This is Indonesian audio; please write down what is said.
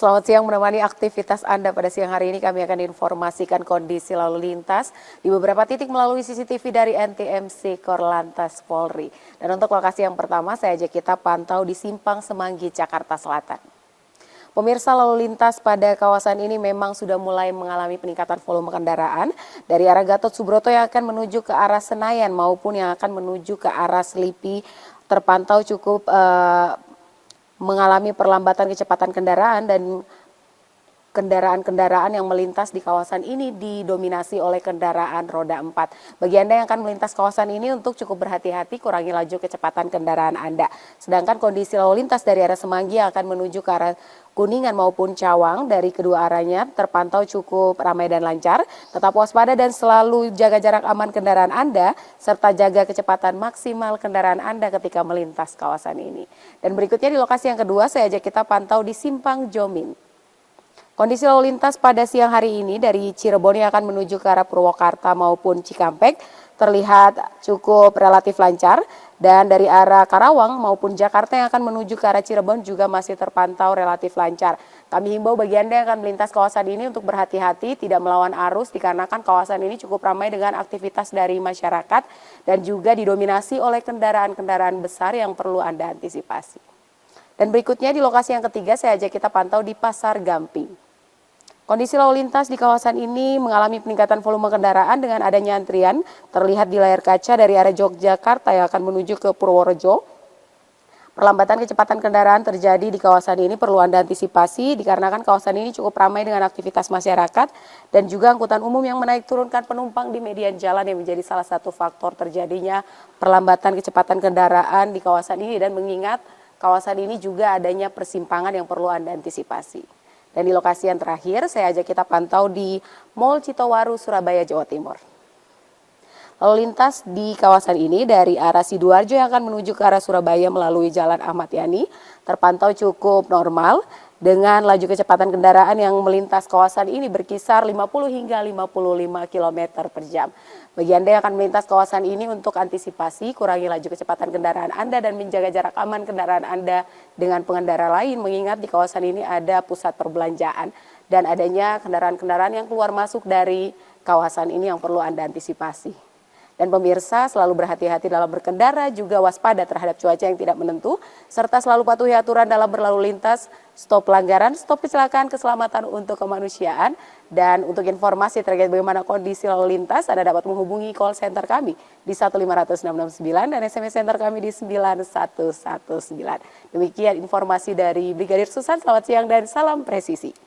Selamat siang, menemani aktivitas Anda pada siang hari ini kami akan informasikan kondisi lalu lintas di beberapa titik melalui CCTV dari NTMC Korlantas Polri. Dan untuk lokasi yang pertama saya ajak kita pantau di Simpang Semanggi, Jakarta Selatan. Pemirsa, lalu lintas pada kawasan ini memang sudah mulai mengalami peningkatan volume kendaraan dari arah Gatot Subroto yang akan menuju ke arah Senayan maupun yang akan menuju ke arah Selipi terpantau cukup mengalami perlambatan kecepatan kendaraan dan kendaraan-kendaraan yang melintas di kawasan ini didominasi oleh kendaraan roda 4. Bagi Anda yang akan melintas kawasan ini untuk cukup berhati-hati, kurangi laju kecepatan kendaraan Anda. Sedangkan kondisi lalu lintas dari arah Semanggi yang akan menuju ke arah Kuningan maupun Cawang dari kedua arahnya terpantau cukup ramai dan lancar. Tetap waspada dan selalu jaga jarak aman kendaraan Anda serta jaga kecepatan maksimal kendaraan Anda ketika melintas kawasan ini. Dan berikutnya di lokasi yang kedua saya ajak kita pantau di Simpang Jomin. Kondisi lalu lintas pada siang hari ini dari Cirebon yang akan menuju ke arah Purwakarta maupun Cikampek terlihat cukup relatif lancar, dan dari arah Karawang maupun Jakarta yang akan menuju ke arah Cirebon juga masih terpantau relatif lancar. Kami himbau bagi Anda yang akan melintas kawasan ini untuk berhati-hati, tidak melawan arus dikarenakan kawasan ini cukup ramai dengan aktivitas dari masyarakat dan juga didominasi oleh kendaraan-kendaraan besar yang perlu Anda antisipasi. Dan berikutnya di lokasi yang ketiga saya ajak kita pantau di Pasar Gamping. Kondisi lalu lintas di kawasan ini mengalami peningkatan volume kendaraan dengan adanya antrian terlihat di layar kaca dari arah Yogyakarta yang akan menuju ke Purworejo. Perlambatan kecepatan kendaraan terjadi di kawasan ini perlu Anda antisipasi dikarenakan kawasan ini cukup ramai dengan aktivitas masyarakat dan juga angkutan umum yang menaik turunkan penumpang di median jalan yang menjadi salah satu faktor terjadinya perlambatan kecepatan kendaraan di kawasan ini, dan mengingat kawasan ini juga adanya persimpangan yang perlu Anda antisipasi. Dan di lokasi yang terakhir, saya ajak kita pantau di Mall Citowaru, Surabaya, Jawa Timur. Lalu lintas di kawasan ini dari arah Sidoarjo yang akan menuju ke arah Surabaya melalui Jalan Ahmad Yani terpantau cukup normal dengan laju kecepatan kendaraan yang melintas kawasan ini berkisar 50 hingga 55 km per jam. Bagi Anda yang akan melintas kawasan ini untuk antisipasi, kurangi laju kecepatan kendaraan Anda dan menjaga jarak aman kendaraan Anda dengan pengendara lain, mengingat di kawasan ini ada pusat perbelanjaan dan adanya kendaraan-kendaraan yang keluar masuk dari kawasan ini yang perlu Anda antisipasi. Dan pemirsa selalu berhati-hati dalam berkendara, juga waspada terhadap cuaca yang tidak menentu, serta selalu patuhi aturan dalam berlalu lintas, stop pelanggaran, stop kecelakaan, keselamatan untuk kemanusiaan. Dan untuk informasi terkait bagaimana kondisi lalu lintas, Anda dapat menghubungi call center kami di 15669 dan SMS center kami di 9119. Demikian informasi dari Brigadir Susan, selamat siang dan salam presisi.